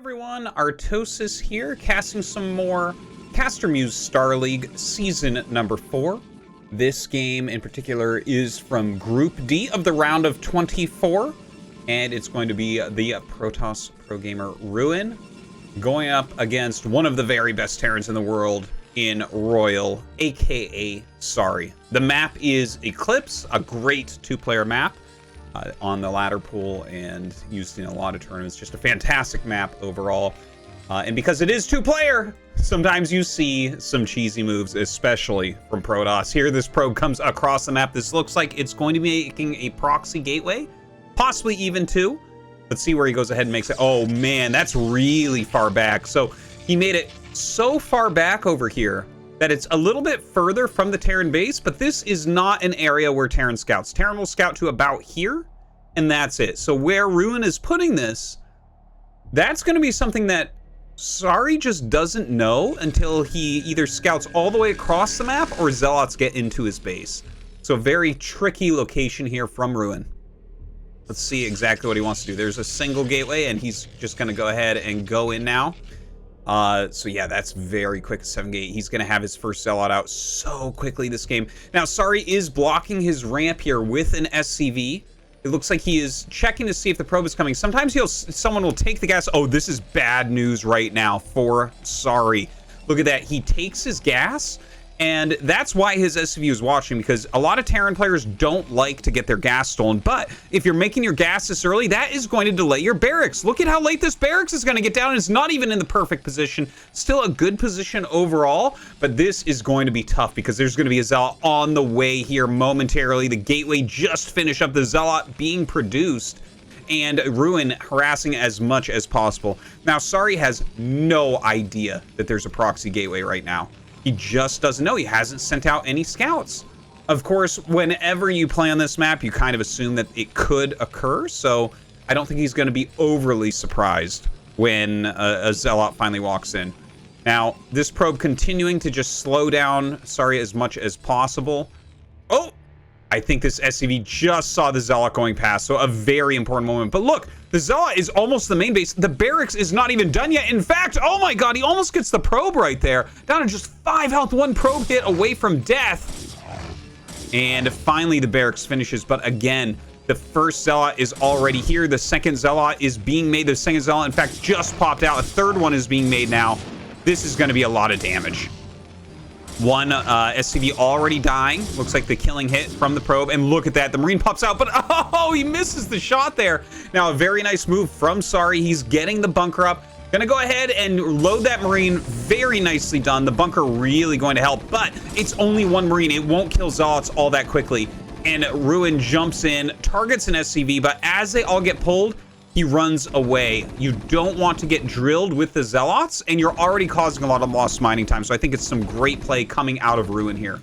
Everyone, Artosis here, casting some more CasterMuse Star League Season number 4. This game in particular is from Group D of the round of 24, and it's going to be the Protoss Pro Gamer Ruin going up against one of the very best Terrans in the world in Royal, aka Sari. The map is Eclipse, a great two-player map. On the ladder pool and used in a lot of tournaments. Just a fantastic map overall. And because it is two-player, sometimes you see some cheesy moves, especially from Protoss. Here, this probe comes across the map. This looks like it's going to be making a proxy gateway, possibly even two. Let's see where he goes ahead and makes it. Oh, man, that's really far back. So he made it so far back over here that it's a little bit further from the Terran base, but this is not an area where Terran scouts. Terran will scout to about here, and that's it. So where Ruin is putting this, that's going to be something that Sari just doesn't know until he either scouts all the way across the map or Zealots get into his base. So very tricky location here from Ruin. Let's see exactly what he wants to do. There's a single gateway, and he's just going to go ahead and go in now. So yeah, that's very quick. 7 gate. He's going to have his first Zealot out so quickly this game. Now, Sari is blocking his ramp here with an SCV. It looks like he is checking to see if the probe is coming. Sometimes someone will take the gas. Oh, this is bad news right now for Sari. Look at that. He takes his gas, and that's why his SCV is watching, because a lot of Terran players don't like to get their gas stolen. But if you're making your gas this early, that is going to delay your barracks. Look at how late this barracks is going to get down. It's not even in the perfect position. Still a good position overall, but this is going to be tough because there's going to be a Zealot on the way here momentarily. The gateway just finished up, the Zealot being produced, and Ruin harassing as much as possible. Now, Sari has no idea that there's a proxy gateway right now. He just doesn't know. He hasn't sent out any scouts. Of course, whenever you play on this map, you kind of assume that it could occur. So I don't think he's going to be overly surprised when a Zealot finally walks in. Now, this probe continuing to just slow down Sari as much as possible. Oh, I think this SCV just saw the Zealot going past. So a very important moment. But look, the Zealot is almost the main base. The barracks is not even done yet. In fact, oh my god, he almost gets the probe right there. Down to just 5 health, 1 probe hit away from death. And finally, the barracks finishes. But again, the first Zealot is already here. The second Zealot is being made. The second Zealot, in fact, just popped out. A third one is being made now. This is going to be a lot of damage. One SCV already dying. Looks like the killing hit from the probe. And look at that. The Marine pops out, but oh, he misses the shot there. Now, a very nice move from Sari. He's getting the bunker up. Gonna go ahead and load that Marine. Very nicely done. The bunker really going to help, but it's only 1 Marine. It won't kill Zealots all that quickly. And Ruin jumps in, targets an SCV, but as they all get pulled, he runs away. You don't want to get drilled with the Zealots, and you're already causing a lot of lost mining time. So I think it's some great play coming out of Ruin here.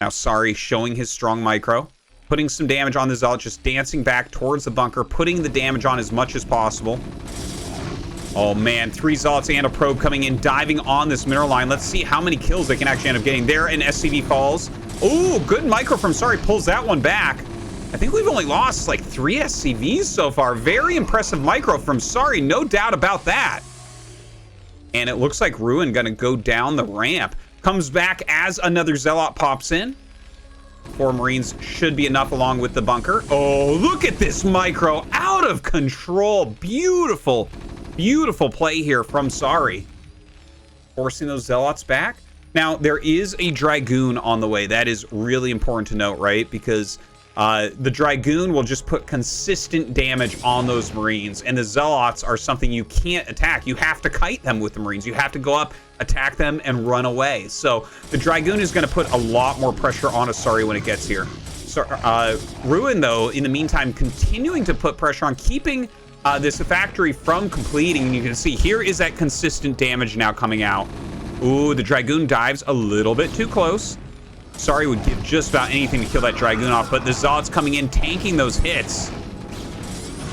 Now, Sari showing his strong micro, putting some damage on the Zealot, just dancing back towards the bunker, putting the damage on as much as possible. Oh man, 3 Zealots and a probe coming in, diving on this mineral line. Let's see how many kills they can actually end up getting. There, an SCV falls. Oh, good micro from Sari, pulls that one back. I think we've only lost like 3 SCVs so far. Very impressive micro from Sari, no doubt about that. And it looks like Ruin gonna go down the ramp. Comes back as another Zealot pops in. 4 Marines should be enough along with the bunker. Oh, look at this micro, out of control. Beautiful, beautiful play here from Sari. Forcing those Zealots back. Now, there is a Dragoon on the way. That is really important to note, right? Because the Dragoon will just put consistent damage on those Marines, and the Zealots are something you can't attack. You have to kite them with the Marines. You have to go up, attack them, and run away. So the Dragoon is going to put a lot more pressure on Sari when it gets here. So Ruin, though, in the meantime, continuing to put pressure on, keeping this factory from completing. You can see here is that consistent damage now coming out. Ooh, the Dragoon dives a little bit too close. Sari would give just about anything to kill that Dragoon off, but the Zealot's coming in, tanking those hits.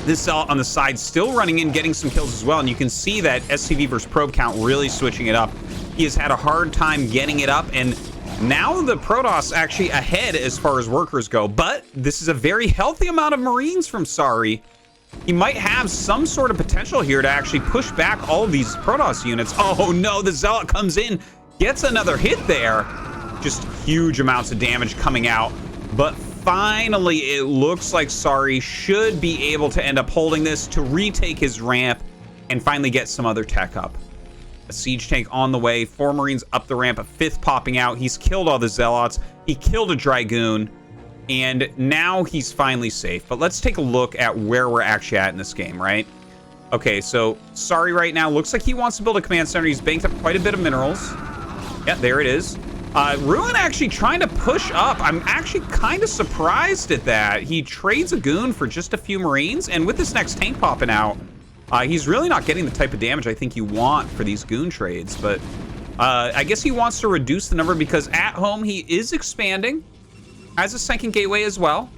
This Zealot on the side still running in, getting some kills as well, and you can see that SCV versus probe count really switching it up. He has had a hard time getting it up, and now the Protoss actually ahead as far as workers go, but this is a very healthy amount of Marines from Sari. he might have some sort of potential here to actually push back all of these Protoss units. Oh no, the Zealot comes in, gets another hit there. Just huge amounts of damage coming out. But finally, it looks like Sari should be able to end up holding this to retake his ramp and finally get some other tech up. A siege tank on the way, 4 Marines up the ramp, a 5th popping out. He's killed all the Zealots. He killed a Dragoon. And now he's finally safe. But let's take a look at where we're actually at in this game, right? Okay, so Sari right now looks like he wants to build a command center. He's banked up quite a bit of minerals. Yeah, there it is. Ruin actually trying to push up. I'm actually kind of surprised at that. He trades a goon for just a few Marines. And with this next tank popping out, he's really not getting the type of damage I think you want for these goon trades. But I guess he wants to reduce the number because at home he is expanding. Has a second gateway as well.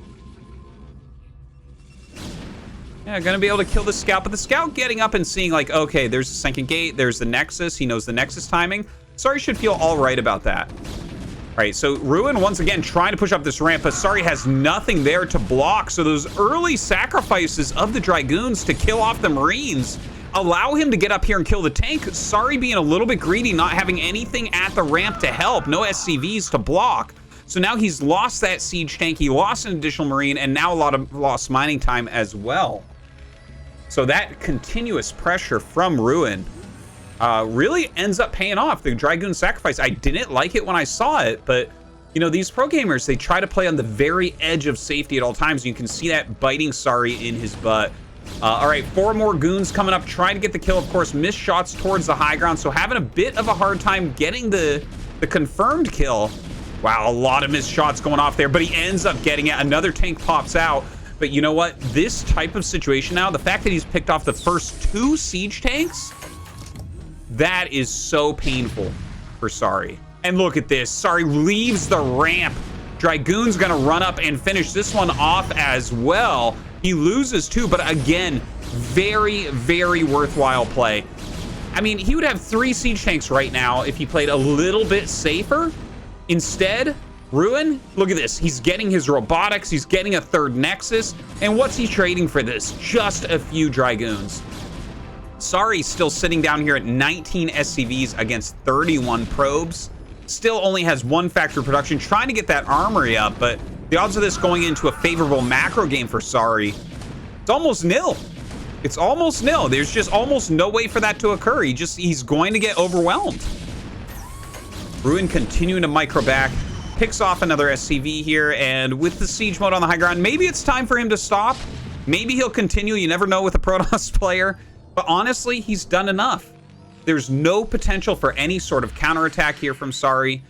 Yeah, gonna be able to kill the scout, but the scout getting up and seeing like, okay, there's the second gate, there's the Nexus. He knows the Nexus timing. Sari should feel all right about that. All right, so Ruin once again trying to push up this ramp, but Sari has nothing there to block. So those early sacrifices of the Dragoons to kill off the Marines allow him to get up here and kill the tank. Sari being a little bit greedy, not having anything at the ramp to help, no SCVs to block. So now he's lost that siege tank, he lost an additional Marine, and now a lot of lost mining time as well. So that continuous pressure from Ruin really ends up paying off. The Dragoon sacrifice, I didn't like it when I saw it, but you know, these pro gamers, they try to play on the very edge of safety at all times. You can see that biting Sari in his butt. All right, 4 more goons coming up, trying to get the kill. Of course, missed shots towards the high ground, so having a bit of a hard time getting the confirmed kill. Wow, a lot of missed shots going off there, but he ends up getting it. Another tank pops out. But you know what? This type of situation now, the fact that he's picked off the first 2 siege tanks, that is so painful for Sari. And look at this. Sari leaves the ramp. Dragoon's going to run up and finish this one off as well. He loses 2, but again, very, very worthwhile play. I mean, he would have 3 siege tanks right now if he played a little bit safer. Instead, Ruin, look at this. He's getting his robotics. He's getting a 3rd Nexus. And what's he trading for this? Just a few Dragoons. Sari's still sitting down here at 19 SCVs against 31 probes. Still only has 1 factory production, trying to get that armory up. But the odds of this going into a favorable macro game for Sari, it's almost nil. It's almost nil. There's just almost no way for that to occur. He's going to get overwhelmed. Ruin continuing to micro back, picks off another SCV here, and with the siege mode on the high ground, maybe it's time for him to stop. Maybe he'll continue. You never know with a Protoss player. But honestly, he's done enough. There's no potential for any sort of counterattack here from Sari.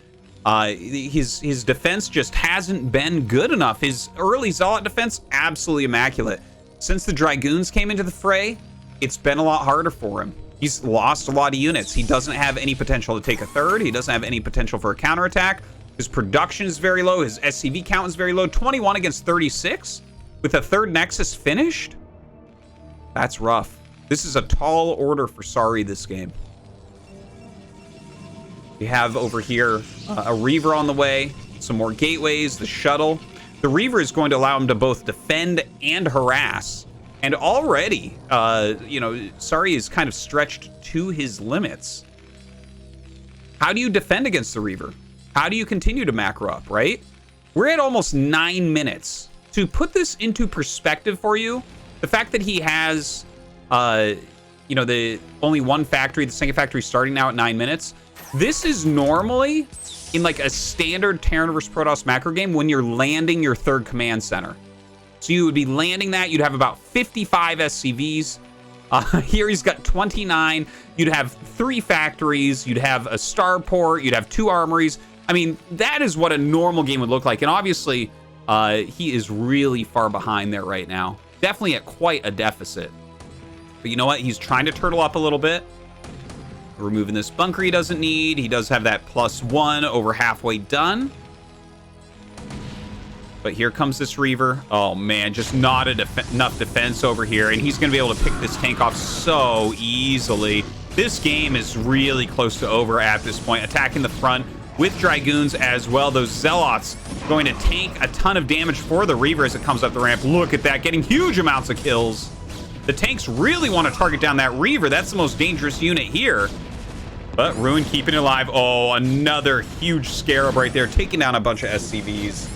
His defense just hasn't been good enough. His early Zealot defense, absolutely immaculate. Since the Dragoons came into the fray, it's been a lot harder for him. He's lost a lot of units. He doesn't have any potential to take a 3rd. He doesn't have any potential for a counterattack. His production is very low. His SCV count is very low. 21 against 36 with a 3rd Nexus finished. That's rough. This is a tall order for Sari this game. We have over here a Reaver on the way, some more gateways, the shuttle. The Reaver is going to allow him to both defend and harass. And already, you know, Sari is kind of stretched to his limits. How do you defend against the Reaver? How do you continue to macro up, right? We're at almost 9 minutes. To put this into perspective for you, the fact that he has, you know, the only 1 factory, the second factory starting now at 9 minutes. This is normally in like a standard Terran vs Protoss macro game when you're landing your 3rd command center. So you would be landing that. You'd have about 55 SCVs. Here he's got 29. You'd have 3 factories. You'd have a starport. You'd have 2 armories. I mean, that is what a normal game would look like. And obviously, he is really far behind there right now. Definitely at quite a deficit. But you know what? He's trying to turtle up a little bit. Removing this bunker he doesn't need. He does have that +1 over halfway done. But here comes this Reaver. Oh man, just not enough defense over here. And he's going to be able to pick this tank off so easily. This game is really close to over at this point. Attacking the front with Dragoons as well. Those Zealots going to tank a ton of damage for the Reaver as it comes up the ramp. Look at that, getting huge amounts of kills. The tanks really want to target down that Reaver. That's the most dangerous unit here. But Ruin keeping it alive. Oh, another huge Scarab right there, taking down a bunch of SCVs.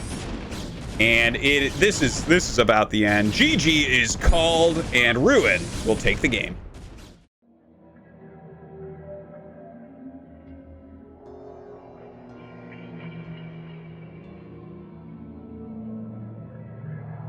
And this is about the end. GG is called, and Ruin will take the game.